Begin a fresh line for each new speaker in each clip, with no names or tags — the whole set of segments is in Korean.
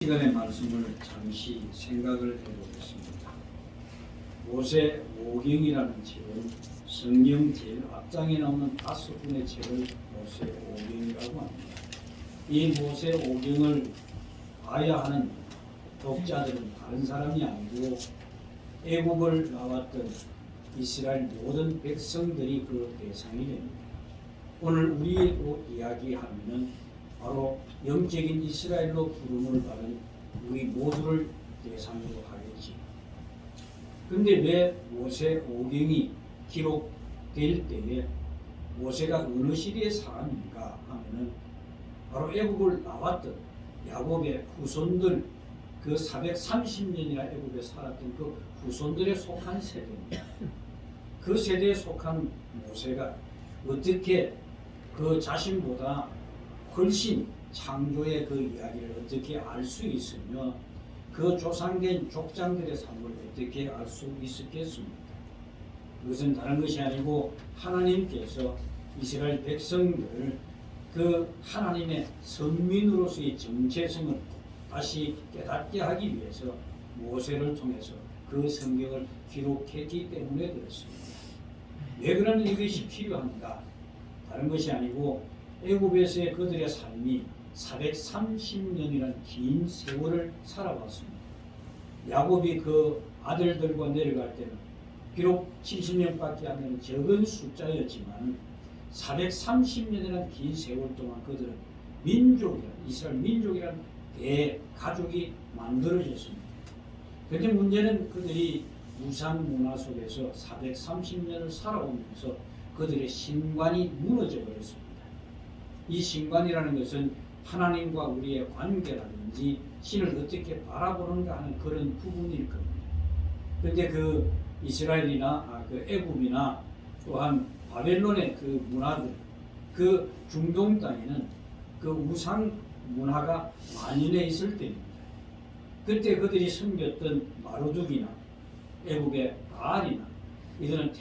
시간의 말씀을 잠시 생각을 해보겠습니다. 모세 오경이라는 책은 성경 제일 앞장에 나오는 5권의 책을 모세 오경이라고 합니다. 이 모세 오경을 봐야 하는 독자들은 다른 사람이 아니고 애국을 나왔던 이스라엘 모든 백성들이 그 대상이 됩니다. 오늘 우리로 이야기하면은 바로 영적인 이스라엘로 부름을 받은 우리 모두를 대상으로 하겠지. 그런데 왜 모세 오경이 기록될 때에 모세가 어느 시대의 사람인가 하면은 바로 애국을 나왔던 야곱의 후손들, 그 430년이나 애국에 살았던 그 후손들에 속한 세대입니다. 그 세대에 속한 모세가 어떻게 그 자신보다 훨씬 창조의 그 이야기를 어떻게 알 수 있으며 그 조상된 족장들의 삶을 어떻게 알 수 있었겠습니까? 그것은 다른 것이 아니고 하나님께서 이스라엘 백성들을 그 하나님의 선민으로서의 정체성을 다시 깨닫게 하기 위해서 모세를 통해서 그 성경을 기록했기 때문에 그렇습니다. 왜 그런 이것이 필요한가? 다른 것이 아니고 애굽에서의 그들의 삶이 430년이라는 긴 세월을 살아왔습니다. 야곱이 그 아들들과 내려갈 때는 비록 70년밖에 안 되는 적은 숫자였지만 430년이라는 긴 세월 동안 그들은 이스라엘 민족이라는 대가족이 만들어졌습니다. 그런데 문제는 그들이 우상 문화 속에서 430년을 살아오면서 그들의 신관이 무너져 버렸습니다. 이 신관이라는 것은 하나님과 우리의 관계라든지 신을 어떻게 바라보는가 하는 그런 부분일 겁니다. 그런데 그 이스라엘이나 그 애굽이나 또한 바벨론의 그 문화들, 그 중동 땅에는 그 우상 문화가 만연해 있을 때입니다. 그때 그들이 섬겼던 마루둑이나 애굽의 바알이나 이들은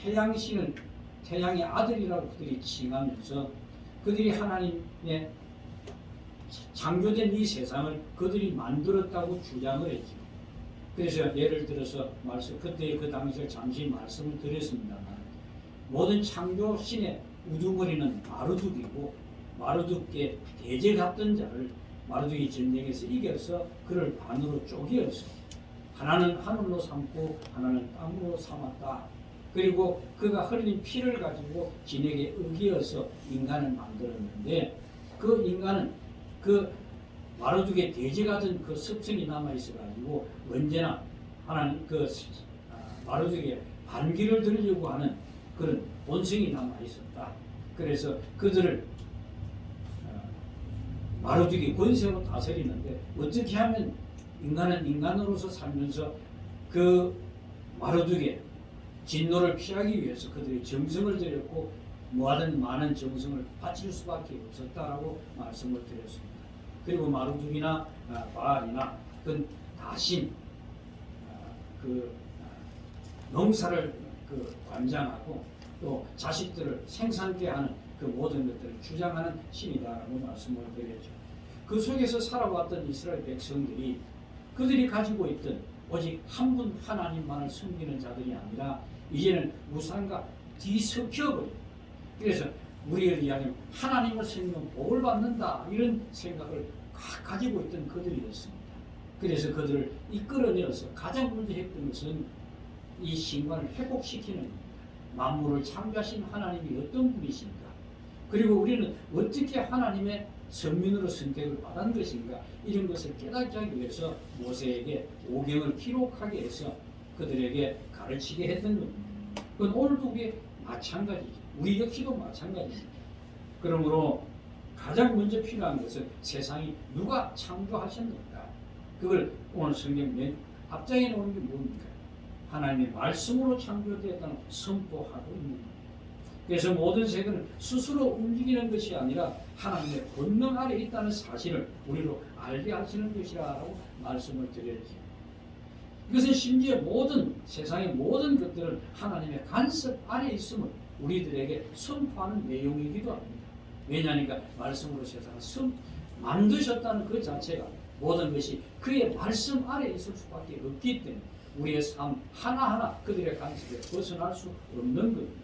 태양의 아들이라고 그들이 칭하면서 그들이 하나님의 창조된 이 세상을 그들이 만들었다고 주장을 했죠. 그래서 예를 들어서 그때 그 당시에 잠시 말씀을 드렸습니다만 모든 창조신의 우두머리는 마루둑이고 마루둑께 대적했던 자를 마루둑이 전쟁에서 이겨서 그를 반으로 쪼개어서 하나는 하늘로 삼고 하나는 땅으로 삼았다. 그리고 그가 흘린 피를 가지고 진에게 어기어서 인간을 만들었는데 그 인간은 그 마루둑에 대적하던 그 습성이 남아있어 가지고 언제나 하나님 마루둑에 반기를 들으려고 하는 그런 본성이 남아있었다. 그래서 그들을 마루둑이 권세로 다스리는데 어떻게 하면 인간은 인간으로서 살면서 그 마루둑에 진노를 피하기 위해서 그들이 정성을 들였고 뭐하든 많은 정성을 바칠 수밖에 없었다라고 말씀을 드렸습니다. 그리고 마루둑이나 바알이나 그 다신 농사를 관장하고 또 자식들을 생산케 하는 그 모든 것들을 주장하는 신이다라고 말씀을 드렸죠. 그 속에서 살아왔던 이스라엘 백성들이 그들이 가지고 있던 오직 한 분 하나님만을 섬기는 자들이 아니라 이제는 우상과 뒤섞여버려요. 그래서 우리를 이야기하면 하나님을 섬기면 복을 받는다 이런 생각을 가지고 있던 그들이었습니다. 그래서 그들을 이끌어내어서 가장 먼저 했던 것은 이 신관을 회복시키는 겁니다. 만물을 창조하신 하나님이 어떤 분이신가, 그리고 우리는 어떻게 하나님의 선민으로 선택을 받은 것인가, 이런 것을 깨닫기 위해서 모세에게 오경을 기록하게 해서 그들에게 가르치게 했던 겁니다. 그건 오늘도 그게 마찬가지죠. 우리 역시도 마찬가지입니다. 그러므로 가장 먼저 필요한 것은 세상이 누가 창조하셨는가, 그걸 오늘 성경 맨 앞장에 놓은 게 뭡니까? 하나님의 말씀으로 창조되었다는 선포하고 있는 겁니다. 그래서 모든 세계는 스스로 움직이는 것이 아니라 하나님의 권능 아래 있다는 사실을 우리로 알게 하시는 것이라고 말씀을 드렸죠. 이것은 심지어 세상의 모든 것들은 하나님의 간섭 아래 있음을 우리들에게 선포하는 내용이기도 합니다. 왜냐하니까 말씀으로 세상을 만드셨다는 그 자체가 모든 것이 그의 말씀 아래 있을 수밖에 없기 때문에 우리의 삶 하나하나 그들의 간섭에 벗어날 수 없는 겁니다.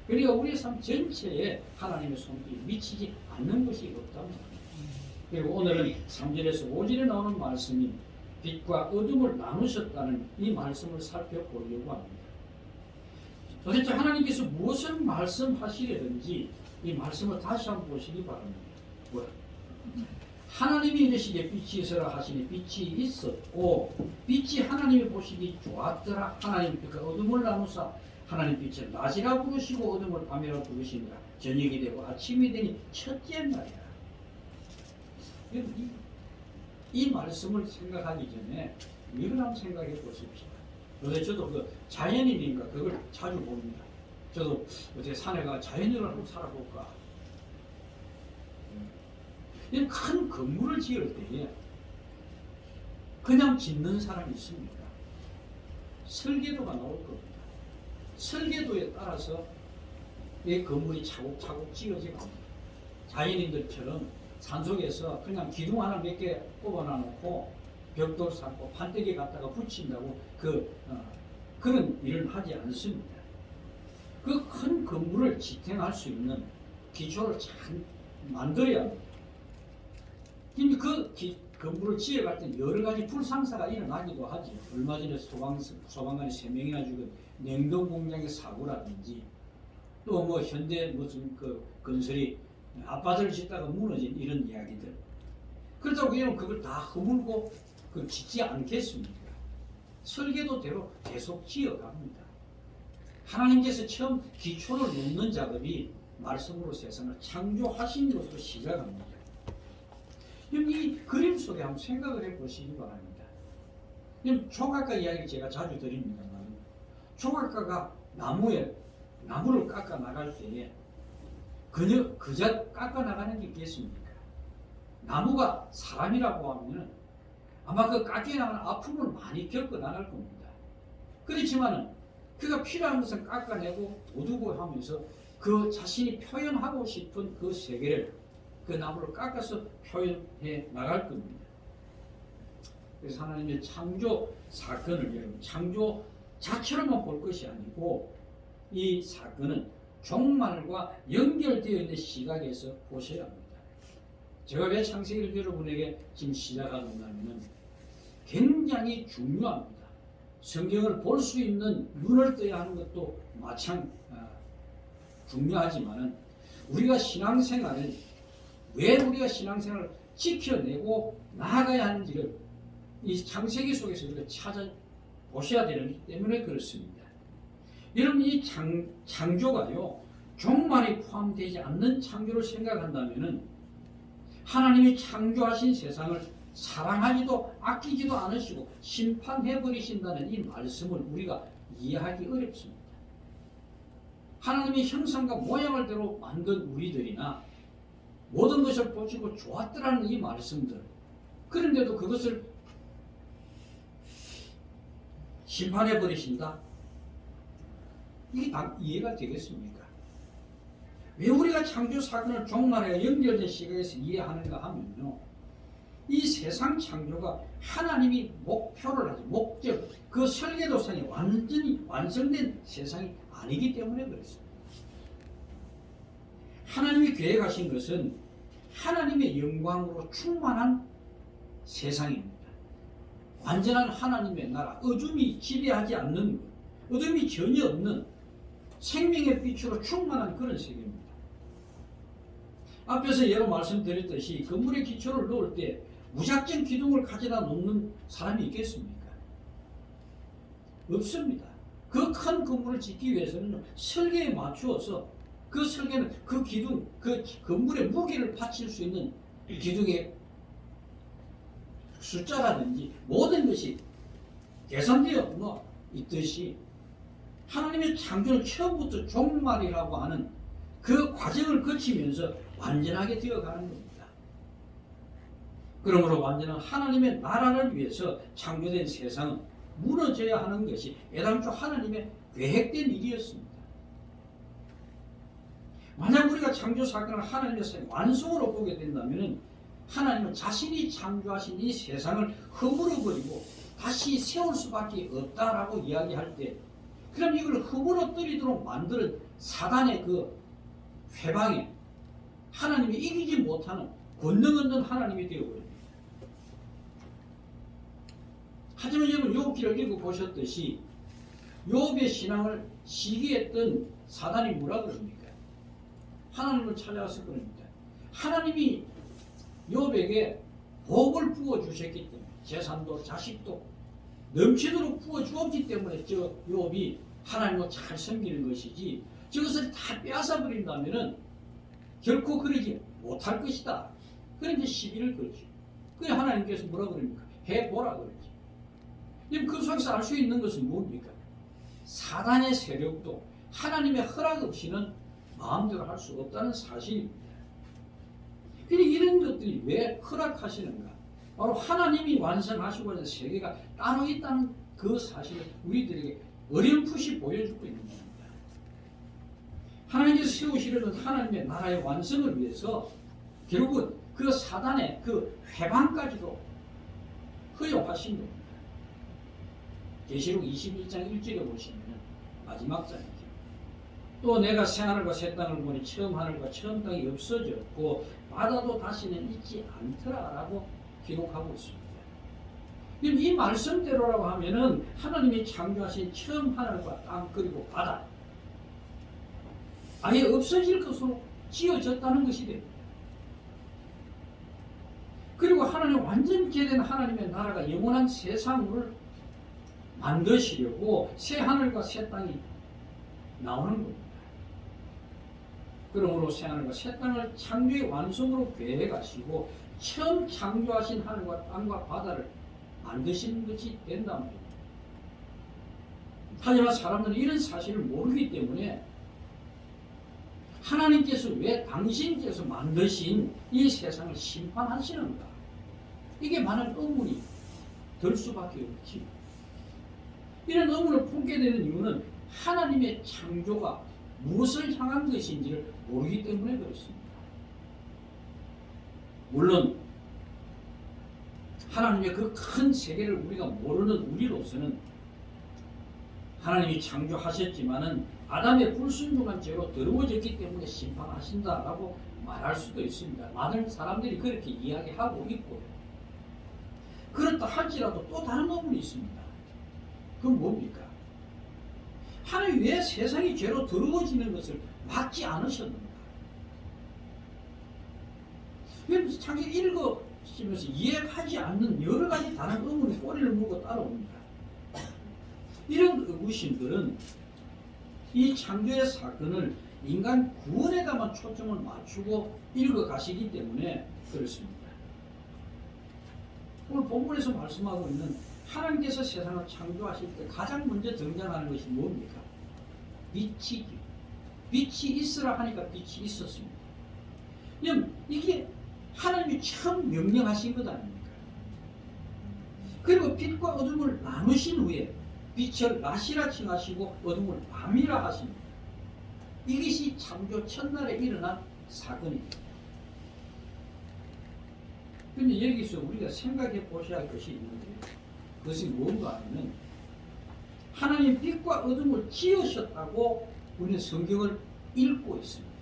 그러니까 우리의 삶 전체에 하나님의 손길이 미치지 않는 것이 없답니다. 그리고 오늘은 3절에서 5절에 나오는 말씀인 빛과 어둠을 나누셨다는 이 말씀을 살펴보려고 합니다. 도대체 하나님께서 무엇을 말씀하시려든지 이 말씀을 다시 한번 보시기 바랍니다. 하나님이 이르시되 빛이 있으라 하시니 빛이 있었고 빛이 하나님이 보시기 좋았더라. 하나님 빛과 어둠을 나누사 하나님 빛을 낮이라 부르시고 어둠을 밤이라 부르시니라. 저녁이 되고 아침이 되니 첫째 날이라. 이 말씀을 생각하기 전에 이걸 한번 생각해 보십시오. 요새 저도 그 자연인인가 그걸 자주 봅니다. 저도 어제 산에 가 자연인을 한번 살아볼까. 이 큰 건물을 지을 때에 그냥 짓는 사람이 있습니까? 설계도가 나올 겁니다. 설계도에 따라서 이 건물이 차곡차곡 지어져 갑니다. 자연인들처럼 산속에서 그냥 기둥 하나 몇 개 꼽아놔 놓고 벽돌 쌓고 판때기 갖다가 붙인다고 그런 일을 하지 않습니다. 그 큰 건물을 지탱할 수 있는 기초를 잘 만들어야 합니다. 근데 그 건물을 지어갈 때 여러 가지 불상사가 일어나기도 하죠. 얼마 전에 소방관이 3명이나 죽은 냉동공장의 사고라든지 또 뭐 현대 무슨 그 건설이 아파트를 짓다가 무너진 이런 이야기들. 그렇다고 여러분 그걸 다 허물고 그 짓지 않겠습니까? 설계도대로 계속 지어갑니다. 하나님께서 처음 기초를 놓는 작업이 말씀으로 세상을 창조하신 것으로 시작합니다. 이 그림 속에 한번 생각을 해보시기 바랍니다. 조각가 이야기를 제가 자주 드립니다만 조각가가 나무를 깎아 나갈 때에 그저 깎아 나가는 게 있겠습니까? 나무가 사람이라고 하면 아마 그 깎여 나가는 아픔을 많이 겪어 나갈 겁니다. 그렇지만은 그가 필요한 것은 깎아내고 도두고 하면서 그 자신이 표현하고 싶은 그 세계를 그 나무를 깎아서 표현해 나갈 겁니다. 그래서 하나님의 창조 사건을 여러분 창조 자체로만 볼 것이 아니고 이 사건은 종말과 연결되어 있는 시각에서 보셔야 합니다. 제가 왜 창세기를 여러분에게 지금 시작하는가 하면 굉장히 중요합니다. 성경을 볼 수 있는 눈을 떠야 하는 것도 마찬 중요하지만 우리가 신앙생활을 왜 우리가 신앙생활을 지켜내고 나아가야 하는지를 이 창세기 속에서 우리가 찾아보셔야 되기 때문에 그렇습니다. 여러분 이 창조가요 종말이 포함되지 않는 창조를 생각한다면 하나님이 창조하신 세상을 사랑하지도 아끼지도 않으시고 심판해버리신다는 이 말씀을 우리가 이해하기 어렵습니다. 하나님의 형상과 모양을 대로 만든 우리들이나 모든 것을 보시고 좋았더라는 이 말씀들 그런데도 그것을 심판해버리신다? 이게 다 이해가 되겠습니까? 왜 우리가 창조 사건을 종말에 연결된 시각에서 이해하는가 하면요 이 세상 창조가 하나님이 목표를 하지 목적 그 설계도상이 완전히 완성된 세상이 아니기 때문에 그렇습니다. 하나님이 계획하신 것은 하나님의 영광으로 충만한 세상입니다. 완전한 하나님의 나라, 어둠이 지배하지 않는 것, 어둠이 전혀 없는 생명의 빛으로 충만한 그런 세계입니다. 앞에서 여러 말씀드렸듯이 건물의 기초를 놓을 때 무작정 기둥을 가져다 놓는 사람이 있겠습니까? 없습니다. 그 큰 건물을 짓기 위해서는 설계에 맞추어서 그 설계는 그 기둥, 그 건물의 무게를 받칠 수 있는 기둥의 숫자라든지 모든 것이 계산되어 있듯이 하나님의 창조는 처음부터 종말이라고 하는 그 과정을 거치면서 완전하게 되어가는 겁니다. 그러므로 완전한 하나님의 나라를 위해서 창조된 세상은 무너져야 하는 것이 애당초 하나님의 계획된 일이었습니다. 만약 우리가 창조 사건을 하나님의 완성으로 보게 된다면 하나님은 자신이 창조하신 이 세상을 허물어버리고 다시 세울 수밖에 없다라고 이야기할 때, 그럼 이걸 허물어뜨리도록 만드는 사단의 그 회방에 하나님이 이기지 못하는 권능 없는 하나님이 되어버립니다. 하지만 여러분 욥기를 읽어보셨듯이 욥의 신앙을 시기했던 사단이 뭐라 그럽니까? 하나님을 찾아왔을 겁니다. 하나님이 욥에게 복을 부어주셨기 때문에, 재산도 자식도 넘치도록 부어주었기 때문에 저 욥이 하나님을 잘 섬기는 것이지, 저것을 다 빼앗아 버린다면 결코 그러지 못할 것이다. 그런데 시비를 걸지. 그래 하나님께서 뭐라 그럽니까? 해보라 그러지. 그 속에서 알 수 있는 것은 뭡니까? 사단의 세력도 하나님의 허락 없이는 마음대로 할 수 없다는 사실입니다. 그런데 이런 것들이 왜 허락하시는가? 바로 하나님이 완성하시고 있는 세계가 따로 있다는 그 사실을 우리들에게 어렴풋이 보여주고 있는 겁니다. 하나님께서 세우시려는 하나님의 나라의 완성을 위해서 결국은 그 사단의 그 회방까지도 허용하신 겁니다. 계시록 21장 1절에 보시면 마지막 장이죠. 또 내가 새 하늘과 새 땅을 보니 처음 하늘과 처음 땅이 없어졌고 바다도 다시는 있지 않더라라고 기록하고 있습니다. 이 말씀대로라고 하면은 하나님이 창조하신 처음 하늘과 땅 그리고 바다 아예 없어질 것으로 지어졌다는 것이 됩니다. 그리고 하나님 완전케 된 하나님의 나라가 영원한 세상을 만드시려고 새 하늘과 새 땅이 나오는 겁니다. 그러므로 새 하늘과 새 땅을 창조의 완성으로 계획하시고 처음 창조하신 하늘과 땅과 바다를 만드시는 것이 된단 말입니다. 하지만 사람들은 이런 사실을 모르기 때문에 하나님께서 왜 당신께서 만드신 이 세상을 심판하시는가? 이게 많은 의문이 들 수밖에 없지. 이런 의문을 품게 되는 이유는 하나님의 창조가 무엇을 향한 것인지를 모르기 때문에 그렇습니다. 물론 하나님의 그 큰 세계를 우리가 모르는 우리로서는 하나님이 창조하셨지만은 아담의 불순종한 죄로 더러워졌기 때문에 심판하신다라고 말할 수도 있습니다. 많은 사람들이 그렇게 이야기하고 있고요. 그렇다 할지라도 또 다른 부분이 있습니다. 그건 뭡니까? 하나님이 왜 세상이 죄로 더러워지는 것을 막지 않으셨는가? 자기 읽으시면서 이해하지 않는 여러 가지 다른 의문이 꼬리를 물고 따라옵니다. 이런 의구심들은 이 창조의 사건을 인간 구원에다만 초점을 맞추고 읽어가시기 때문에 그렇습니다. 오늘 본문에서 말씀하고 있는 하나님께서 세상을 창조하실 때 가장 먼저 등장하는 것이 뭡니까? 빛이죠. 빛이 있으라 하니까 빛이 있었습니다. 이게 하나님이 처음 명령하신 것 아닙니까? 그리고 빛과 어둠을 나누신 후에 빛을 낮이라 칭하시고 어둠을 밤이라 하십니다. 이것이 창조 첫날에 일어난 사건입니다. 그런데 여기서 우리가 생각해 보셔야 할 것이 있는데 그것이 뭔가 하면 하나님 빛과 어둠을 지으셨다고 우리는 성경을 읽고 있습니다.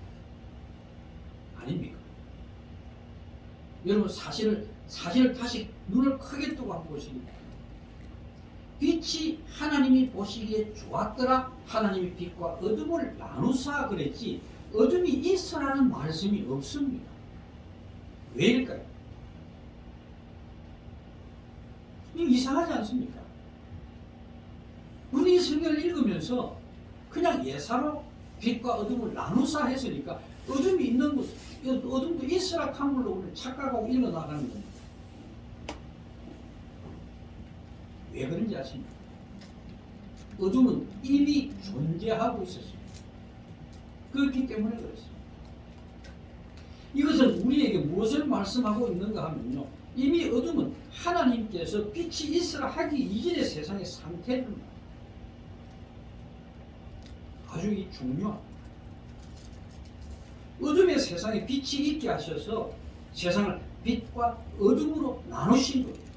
아닙니까? 여러분 사실을 다시 눈을 크게 뜨고 한번 보시기 바랍니다. 빛이 하나님이 보시기에 좋았더라. 하나님이 빛과 어둠을 나누사 그랬지 어둠이 있으라는 말씀이 없습니다. 왜일까요? 이거 이상하지 않습니까? 우리 성경을 읽으면서 그냥 예사로 빛과 어둠을 나누사 했으니까 어둠이 있는 곳, 어둠도 있으라 한 걸로 우리는 착각하고 읽어나가는 겁니다. 왜 그런지 아십니까? 어둠은 이미 존재하고 있었습니다. 그렇기 때문에 그렇습니다. 이것은 우리에게 무엇을 말씀하고 있는가 하면요. 이미 어둠은 하나님께서 빛이 있으라 하기 이전의 세상의 상태를 아주 중요합니다. 어둠의 세상에 빛이 있게 하셔서 세상을 빛과 어둠으로 나누신 겁니다.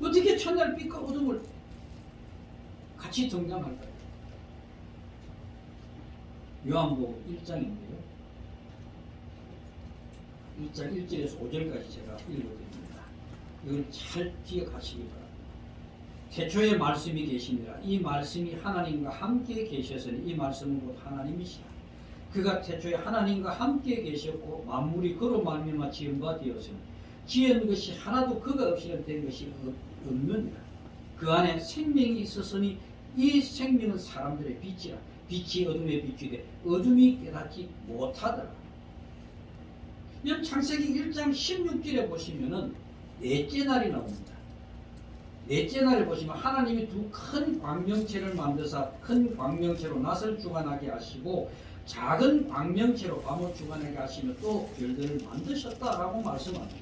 어떻게 첫날 빛과 어둠을 같이 등장할까요? 요한복음 1장인데요. 1장 1절에서 5절까지 제가 읽어드립니다. 이걸 잘 기억하시기 바랍니다. 태초에 말씀이 계시니라. 이 말씀이 하나님과 함께 계셨으니 이 말씀은 곧 하나님이시라. 그가 태초에 하나님과 함께 계셨고 만물이 그로 말미암아 지은 바 되었으니 지은 것이 하나도 그가 없이는 된 것이 없느니라. 그 안에 생명이 있었으니 이 생명은 사람들의 빛이라. 빛이 어둠에 비추되 어둠이 깨닫지 못하더라. 창세기 1장 16절에 보시면은 넷째 날이 나옵니다. 넷째 날에 보시면 하나님이 두 큰 광명체를 만드사 큰 광명체로 낮을 주관하게 하시고 작은 광명체로 밤을 주관하게 하시며 또 별들을 만드셨다라고 말씀합니다.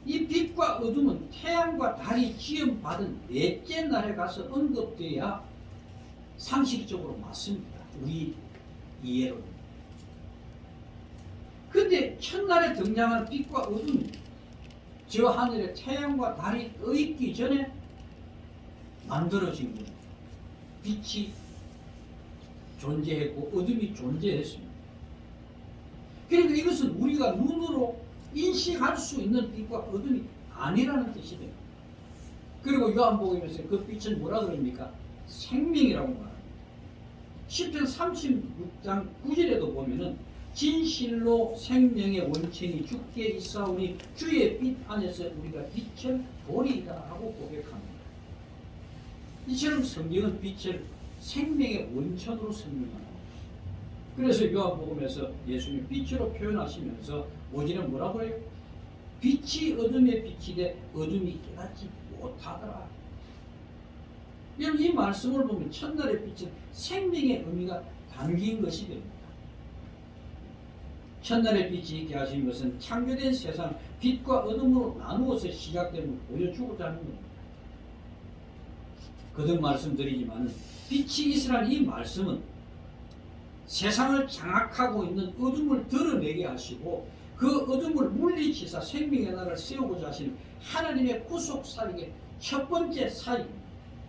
이 빛과 어둠은 태양과 달이 지음받은 넷째 날에 가서 언급되어야 상식적으로 맞습니다. 우리 이해로는. 근데 첫날에 등장하는 빛과 어둠이 저 하늘에 태양과 달이 떠있기 전에 만들어진 겁니다. 빛이 존재했고 어둠이 존재했습니다. 그러니까 이것은 우리가 눈으로 인식할 수 있는 빛과 어둠이 아니라는 뜻이 됩니다. 그리고 요한복음에서 그 빛은 뭐라 그럽니까? 생명이라고 말합니다. 시편 36장 9절에도 보면은 진실로 생명의 원천이 주께 있사오니 주의 빛 안에서 우리가 빛을 보리이다 하고 고백합니다. 이처럼 성경은 빛을 생명의 원천으로 설명합니다. 그래서 요한복음에서 예수님 빛으로 표현하시면서 오지는 뭐라고 해요? 빛이 어둠에 비치되 어둠이 깨닫지 못하더라. 이 말씀을 보면 첫날의 빛은 생명의 의미가 담긴 것이 됩니다. 첫날의 빛이 있게 하신 것은 창조된 세상 빛과 어둠으로 나누어서 시작됨을 보여주고자 하는 겁니다. 거듭 말씀드리지만 빛이 있으라는 이 말씀은 세상을 장악하고 있는 어둠을 드러내게 하시고 그 어둠을 물리치사 생명의 나라를 세우고자 하시는 하나님의 구속 사역의 첫 번째 사역입니다.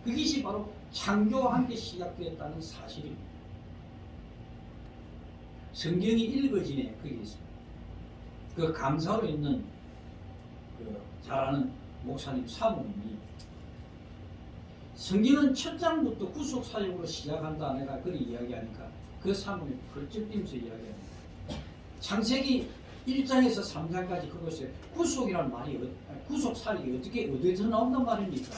그것이 바로 창조와 함께 시작되었다는 사실입니다. 성경이 읽어지네 그게 있습니다. 그 강사로 있는 잘 아는 목사님 사모님이 성경은 첫 장부터 구속 사역으로 시작한다 내가 그리 이야기하니까 그 사모님 펄쩍 뛰면서 이야기합니다. 창세기 1장에서 3장까지 그것에 구속이라는 말이 구속 사역이 어떻게 어디서 나온단 말입니까?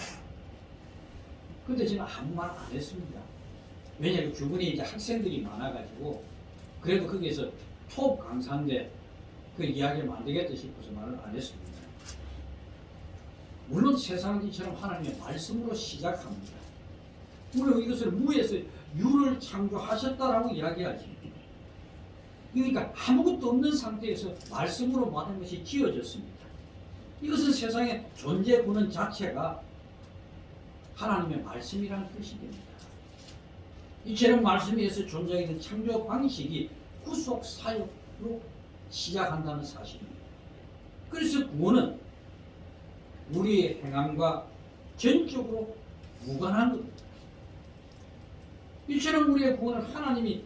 근데 저는 아무 말 안 했습니다. 왜냐하면 주변에 이제 학생들이 많아가지고 그래도 거기에서 톱 강사인데 그 이야기를 안 되겠다 싶어서 말을 안 했습니다. 물론 세상은 이처럼 하나님의 말씀으로 시작합니다. 우리가 이것을 무에서 유를 창조하셨다라고 이야기하지. 그러니까 아무것도 없는 상태에서 말씀으로 모든 것이 지어졌습니다. 이것은 세상의 존재 근원 자체가 하나님의 말씀이라는 뜻이 됩니다. 이처럼 말씀에서 존재하는 창조 방식이 구속 사역으로 시작한다는 사실입니다. 그래서 구원은 우리의 행함과 전적으로 무관한 겁니다. 이처럼 우리의 구원은 하나님이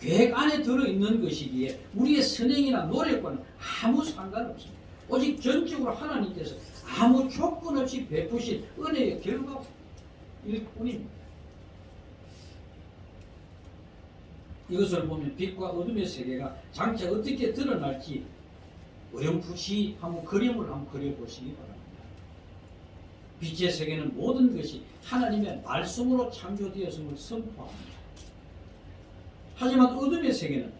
계획 안에 들어있는 것이기에 우리의 선행이나 노력과는 아무 상관없습니다. 오직 전적으로 하나님께서 아무 조건 없이 베푸신 은혜의 결과일 뿐입니다. 이것을 보면 빛과 어둠의 세계가 장차 어떻게 드러날지 어렴풋이 한번 그림을 한번 그려보시기 바랍니다. 빛의 세계는 모든 것이 하나님의 말씀으로 창조되었음을 선포합니다. 하지만 어둠의 세계는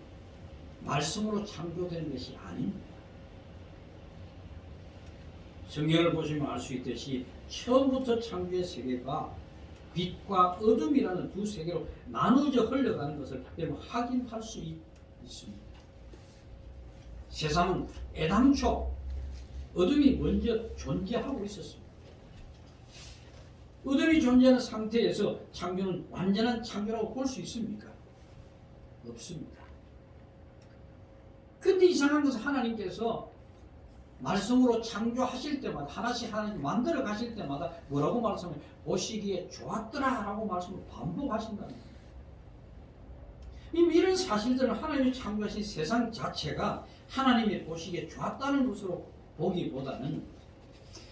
말씀으로 창조된 것이 아닙니다. 성경을 보시면 알 수 있듯이 처음부터 창조의 세계가 빛과 어둠이라는 두 세계로 나누어져 흘러가는 것을 여러분 확인할 수 있습니다. 세상은 애당초 어둠이 먼저 존재하고 있었습니다. 어둠이 존재하는 상태에서 창조는 완전한 창조라고 볼 수 있습니까? 없습니다. 근데 이상한 것은 하나님께서 말씀으로 창조하실 때마다 하나씩 하나씩 만들어 가실 때마다 뭐라고 말씀해요? 보시기에 좋았더라 라고 말씀을 반복하신다는 거예요. 이런 사실들은 하나님이 창조하신 세상 자체가 하나님이 보시기에 좋았다는 것으로 보기보다는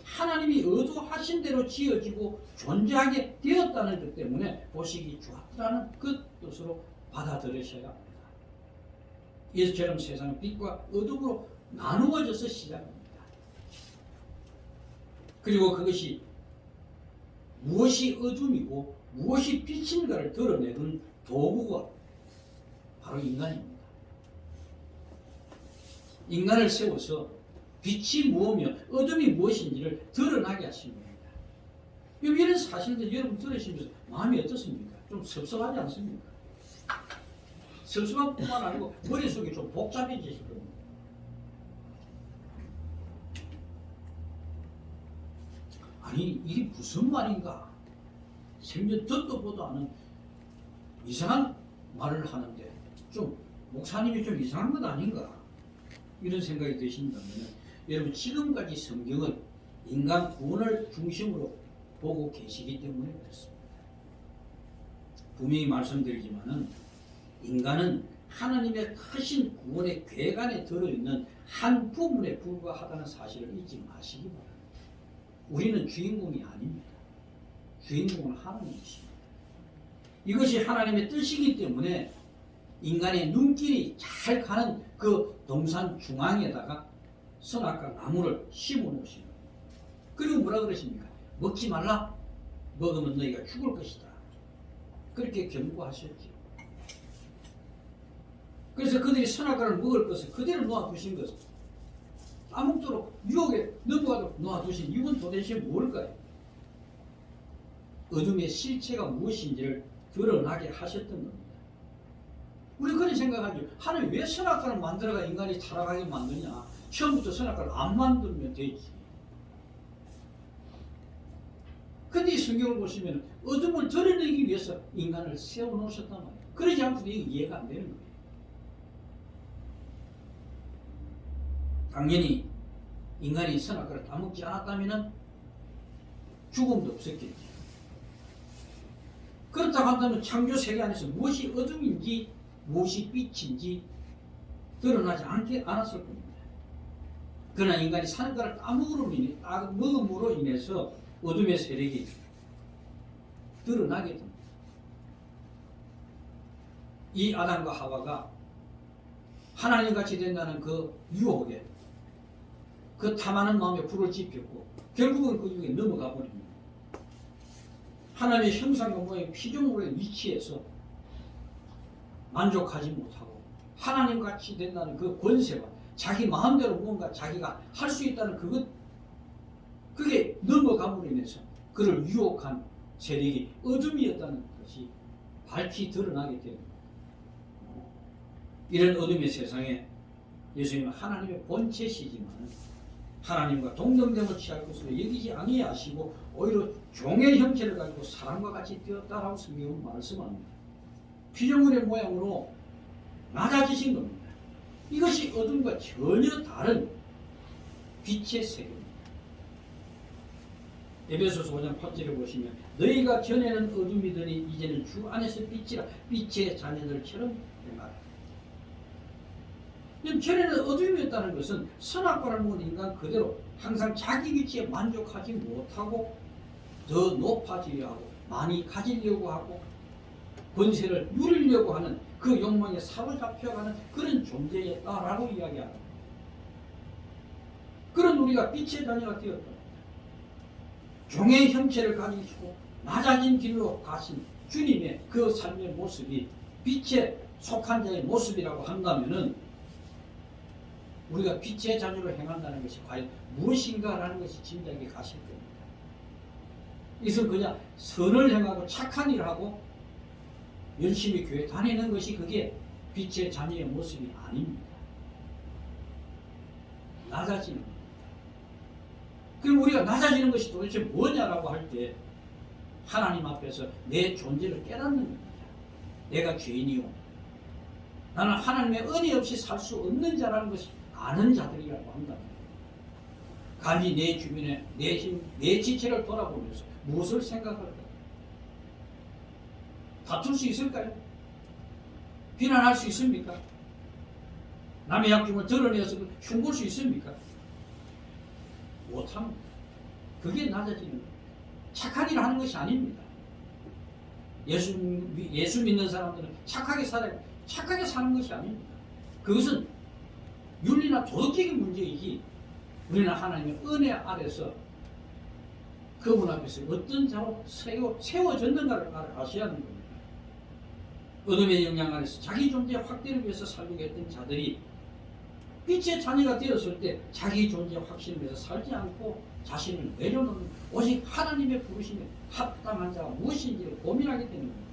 하나님이 의도하신 대로 지어지고 존재하게 되었다는 것 때문에 보시기 좋았다는 그 뜻으로 받아들이셔야 합니다. 이처럼 세상은 빛과 어둠으로 나누어져서 시작합니다. 그리고 그것이 무엇이 어둠이고 무엇이 빛인가를 드러내는 도구가 바로 인간입니다. 인간을 세워서 빛이 무엇이며 어둠이 무엇인지를 드러나게 하신 겁니다. 이런 사실들 여러분 들으시면서 마음이 어떻습니까? 좀 섭섭하지 않습니까? 섭섭한 뿐만 아니고 머릿속이 좀 복잡해지실 겁니다. 아니 이게 무슨 말인가? 생전 듣도 보도 않은 이상한 말을 하는데 좀 목사님이 좀 이상한 것 아닌가? 이런 생각이 드신다면 여러분 지금까지 성경은 인간 구원을 중심으로 보고 계시기 때문에 그렇습니다. 분명히 말씀드리지만은 인간은 하나님의 크신 구원의 계획 안에 들어있는 한 부분에 불과하다는 사실을 잊지 마시기 바랍니다. 우리는 주인공이 아닙니다. 주인공은 하나님이십니다. 이것이 하나님의 뜻이기 때문에 인간의 눈길이 잘 가는 그 동산 중앙에다가 선악과 나무를 심어 놓으십니다. 그리고 뭐라 그러십니까? 먹지 말라. 먹으면 너희가 죽을 것이다. 그렇게 경고하셨죠. 그래서 그들이 선악과를 먹을 것을 그대로 놓아두신 것을 아무쪼록 유혹에 넘어가도록 놓아두신 이유는 도대체 뭘까요? 어둠의 실체가 무엇인지를 드러나게 하셨던 겁니다. 우리 그런 생각하죠. 하나님 왜 선악과를 만들어가 인간이 타락하게 만드냐? 처음부터 선악과를 안 만들면 되지. 근데 이 성경을 보시면 어둠을 드러내기 위해서 인간을 세워놓으셨단 말이에요. 그러지 않고도 이해가 안 되는 거예요. 당연히 인간이 선악과를 다 먹지 않았다면 죽음도 없었겠죠. 그렇다고 한다면 창조 세계 안에서 무엇이 어둠인지 무엇이 빛인지 드러나지 않았을 겁니다. 그러나 인간이 선악과를 먹음으로 인해서 어둠의 세력이 드러나게 됩니다. 이 아담과 하와가 하나님같이 된다는 그 유혹에 그 탐하는 마음에 불을 지폈고 결국은 그 유혹에 넘어가 버립니다. 하나님의 형상과 모양의 피조물의 위치에서 만족하지 못하고 하나님같이 된다는 그 권세와 자기 마음대로 뭔가 자기가 할 수 있다는 그게 넘어감으로 인해서 그를 유혹한 세력이 어둠이었다는 것이 밝히 드러나게 됩니다. 이런 어둠의 세상에 예수님은 하나님의 본체시지만 하나님과 동등됨을 취할 것으로 여기지 아니하시고 오히려 종의 형체를 가지고 사람과 같이 되었다라고 성경은 말씀합니다. 피조물의 모양으로 낮아지신 겁니다. 이것이 어둠과 전혀 다른 빛의 세계입니다. 에베소서 5장 8절에 보시면 너희가 전에는 어둠이더니 이제는 주 안에서 빛이라 빛의 자녀들처럼 된다. 전에는 어둠이었다는 것은 선악과를 먹은 인간 그대로 항상 자기 위치에 만족하지 못하고 더 높아지려 하고 많이 가지려고 하고 권세를 누리려고 하는 그 욕망에 사로잡혀가는 그런 존재였다라고 이야기합니다. 그런 우리가 빛의 자녀가 되었다. 종의 형체를 가지시고 낮아진 길로 가신 주님의 그 삶의 모습이 빛에 속한 자의 모습이라고 한다면은 우리가 빛의 자녀로 행한다는 것이 과연 무엇인가라는 것이 짐작이 가실 겁니다. 이것은 그냥 선을 행하고 착한 일을 하고 열심히 교회 다니는 것이 그게 빛의 자녀의 모습이 아닙니다. 낮아지는 겁니다. 그럼 우리가 낮아지는 것이 도대체 뭐냐라고 할 때 하나님 앞에서 내 존재를 깨닫는 겁니다. 내가 죄인이요 나는 하나님의 은혜 없이 살 수 없는 자라는 것이 아는 자들이라고 한다. 감히 내 주변에 내 지체를 돌아보면서 무엇을 생각할까? 다툴 수 있을까요? 비난할 수 있습니까? 남의 약점을 드러내서 흉볼 수 있습니까? 못합니다. 그게 낮아지는 거예요. 착한 일을 하는 것이 아닙니다. 예수 믿는 사람들은 착하게 살아요. 착하게 사는 것이 아닙니다. 그것은 윤리나 도덕적인 문제이지 우리는 하나님의 은혜 아래서 그분 앞에서 어떤 자로 세워졌는가를 아셔야 하는 겁니다. 어둠의 영향 아래서 자기 존재 확대를 위해서 살려고 했던 자들이 빛의 자녀가 되었을 때 자기 존재 확신을 위해서 살지 않고 자신을 내려놓는 오직 하나님의 부르심에 합당한 자가 무엇인지를 고민하게 되는 겁니다.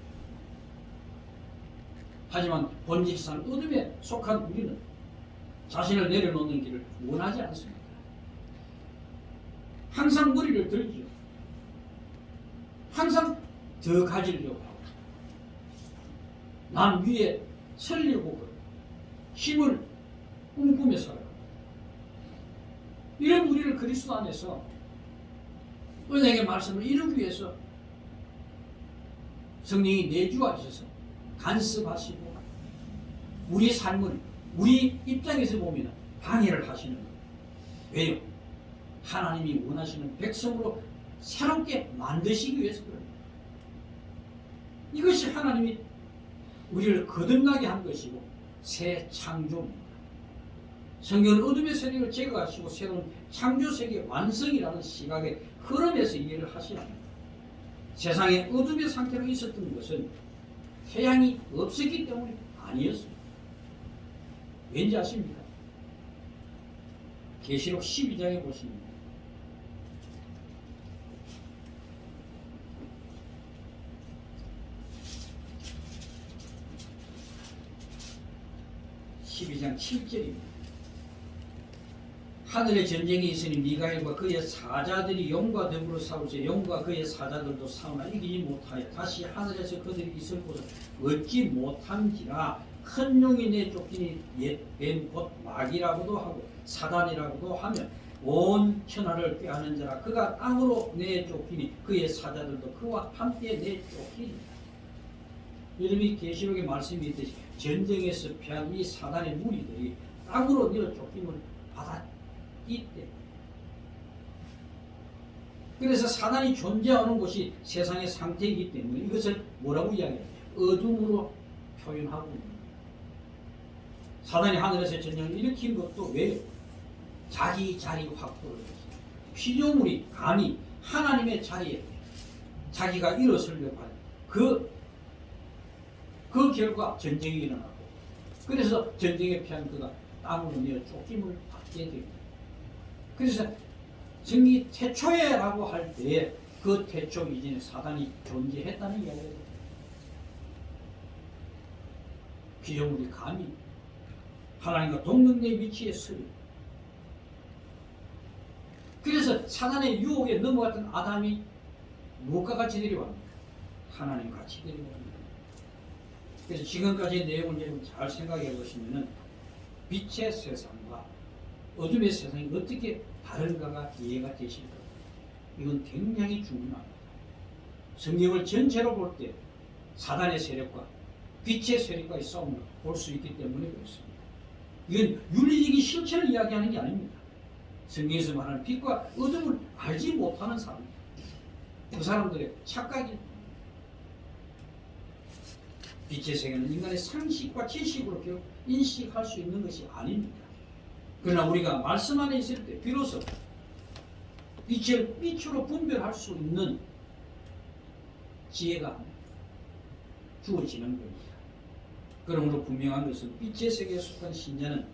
하지만 본질상 어둠에 속한 우리는 자신을 내려놓는 길을 원하지 않습니다. 항상 머리를 들죠. 항상 더 가지려고 하고 남 위에 서려고 힘을 꿈꾸며 살아갑니다. 이런 우리를 그리스도 안에서 은혜의 말씀을 이루기 위해서 성령이 내주하셔서 간섭하시고 우리 삶을 우리 입장에서 보면 방해를 하시는 거예요. 왜요? 하나님이 원하시는 백성으로 새롭게 만드시기 위해서 그럽니다. 이것이 하나님이 우리를 거듭나게 한 것이고 새 창조입니다. 성경은 어둠의 세력을 제거하시고 새로운 창조 세계의 완성이라는 시각의 흐름에서 이해를 하셔야 합니다. 세상에 어둠의 상태로 있었던 것은 태양이 없었기 때문이 아니었습니다. 왠지 아십니까? 계시록 12장에 보시면 (12장 7절입니다) 하늘에 전쟁이 있으니 미가엘과 그의 사자들이 용과 더불어 싸우자 용과 그의 사자들도 싸우나 이기지 못하여 다시 하늘에서 그들이 있을 곳을 얻지 못한지라 큰 용이 내쫓기니 옛 뱀 곧 마귀라고도 하고 사단이라고도 하며 온 천하를 꾀하는 자라 그가 땅으로 내쫓기니 그의 사자들도 그와 함께 내쫓기니. 요즘 계시록의 말씀이 있듯이 전쟁에서 패한 이 사단의 무리들이 땅으로 내쫓김을 받았기 때문에, 그래서 사단이 존재하는 곳이 세상의 상태이기 때문에 이것을 뭐라고 이야기해요? 어둠으로 표현하고 있는 거예요. 사단이 하늘에서 전쟁을 일으킨 것도 왜요? 자기 자리 확보를 해서 피조물이 감히 하나님의 자리에 자기가 일어서려고 하는 그 결과 전쟁이 일어나고, 그래서 전쟁에 피한 그가 땅으로 내어 쫓김을 받게 됩니다. 그래서 성경이 태초에라고 할 때에 그 태초 이전에 사단이 존재했다는 이야기예요. 피조물이 감히 하나님과 동등의 위치에 서려. 그래서 사단의 유혹에 넘어갔던 아담이 무엇과 같이 데려갑니까? 하나님 같이 데려갑니다. 그래서 지금까지의 내용을 여러분 잘 생각해 보시면은 빛의 세상과 어둠의 세상이 어떻게 다른가가 이해가 되실 겁니다. 이건 굉장히 중요합니다. 성경을 전체로 볼 때 사단의 세력과 빛의 세력과의 싸움을 볼 수 있기 때문에 그렇습니다. 이건 윤리적인 실체를 이야기하는 게 아닙니다. 성경에서 말하는 빛과 어둠을 알지 못하는 사람, 그 사람들의 착각이, 빛의 세계는 인간의 상식과 지식으로 결국 인식할 수 있는 것이 아닙니다. 그러나 우리가 말씀 안에 있을 때 비로소 빛을 빛으로 분별할 수 있는 지혜가 주어지는 겁니다. 그러므로 분명한 것은 빛의 세계에 속한 신자는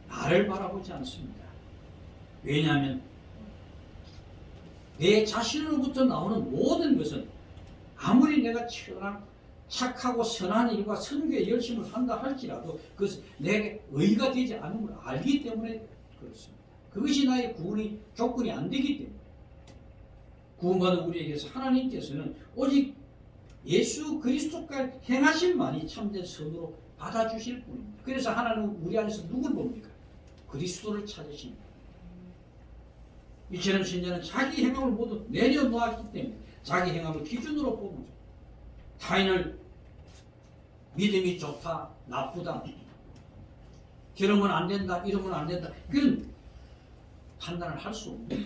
나를 바라보지 않습니다. 왜냐하면 내 자신으로부터 나오는 모든 것은 아무리 내가 착하고 선한 일과 선교에 열심을 한다 할지라도 그것은 내게 의가 되지 않은 걸 알기 때문에 그렇습니다. 그것이 나의 구원의 조건이 안 되기 때문에, 구원받은 우리에게서 하나님께서는 오직 예수 그리스도가 행하심만이 참된 선으로 받아주실 분입니다. 그래서 하나님은 우리 안에서 누굴 봅니까? 그리스도를 찾으십니다. 이처럼 신자는 자기 행함을 모두 내려놓았기 때문에 자기 행함을 기준으로 보면 타인을 믿음이 좋다, 나쁘다, 저러면 안 된다, 이러면 안 된다, 그런 판단을 할 수 없는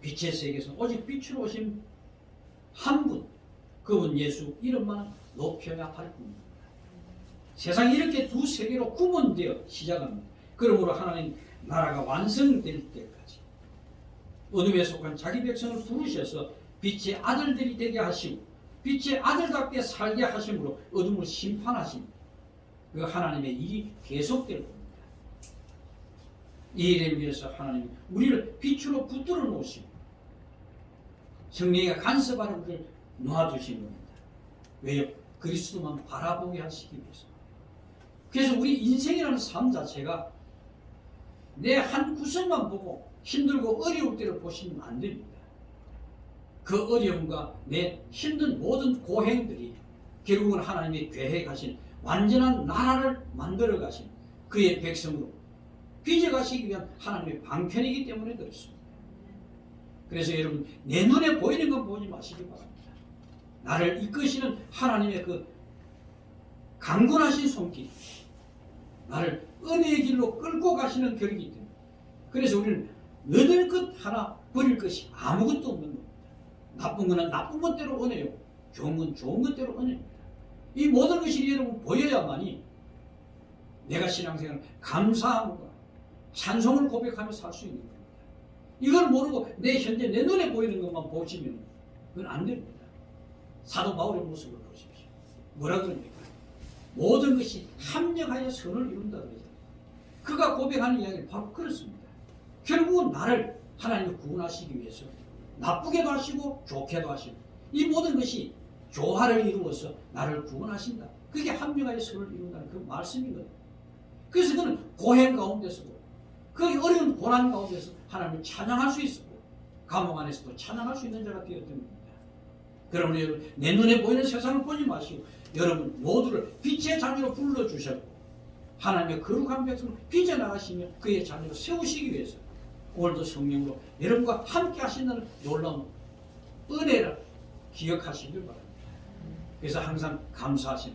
빛의 세계에서 오직 빛으로 오신 한 분, 그분 예수 이름만 높여야 할 뿐입니다. 세상이 이렇게 두 세계로 구분되어 시작합니다. 그러므로 하나님 나라가 완성될 때까지 어둠에 속한 자기 백성을 부르셔서 빛의 아들들이 되게 하시고 빛의 아들답게 살게 하심으로 어둠을 심판하심, 그 하나님의 일이 계속될 겁니다. 이 일을 위해서 하나님이 우리를 빛으로 붙들어 놓으시고 성령의 간섭하는 우리를 놓아두신 겁니다. 왜요? 그리스도만 바라보게 하시기 위해서. 그래서 우리 인생이라는 삶 자체가 내 한 구석만 보고 힘들고 어려울 때를 보시면 안 됩니다. 그 어려움과 내 힘든 모든 고행들이 결국은 하나님이 계획하신 완전한 나라를 만들어 가신 그의 백성으로 빚어가시기 위한 하나님의 방편이기 때문에 그렇습니다. 그래서 여러분, 내 눈에 보이는 건 보지 마시기 바랍니다. 나를 이끄시는 하나님의 그 강건하신 손길, 나를 은혜의 길로 끌고 가시는 결이기 때문에, 그래서 우리는 얻을 것 하나 버릴 것이 아무것도 없는 겁니다. 나쁜 거는 나쁜 것대로 은혜요, 좋은 건 좋은 것대로 은혜입니다. 이 모든 것이 여러분 보여야만이 내가 신앙생활 감사함과 찬송을 고백하며 살 수 있는 겁니다. 이걸 모르고 내 현재 내 눈에 보이는 것만 보시면 그건 안 됩니다. 사도 바울의 모습을 보십시오. 뭐라 그럽니까? 모든 것이 합력하여 선을 이룬다 그러잖아요. 그가 고백하는 이야기는 바로 그렇습니다. 결국은 나를 하나님이 구원하시기 위해서 나쁘게도 하시고 좋게도 하시고 이 모든 것이 조화를 이루어서 나를 구원하신다. 그게 합력하여 선을 이룬다는 그 말씀이거든요. 그래서 그는 고행 가운데서도 그 어려운 고난 가운데서 하나님을 찬양할 수 있었고 감옥 안에서도 찬양할 수 있는 자가 되었던 겁니다. 그러므로 여러분, 내 눈에 보이는 세상을 보지 마시고 여러분 모두를 빛의 자녀로 불러주셨고 하나님의 거룩한 백성을 빚어나가시며 그의 자녀로 세우시기 위해서 오늘도 성령으로 여러분과 함께 하신다는 놀라운 은혜를 기억하시길 바랍니다. 그래서 항상 감사하시는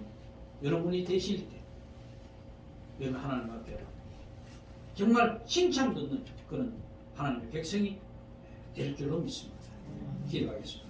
여러분이 되실 때 여러분 하나님 앞에 정말 칭찬 듣는 그런 하나님의 백성이 될 줄로 믿습니다. 기도하겠습니다.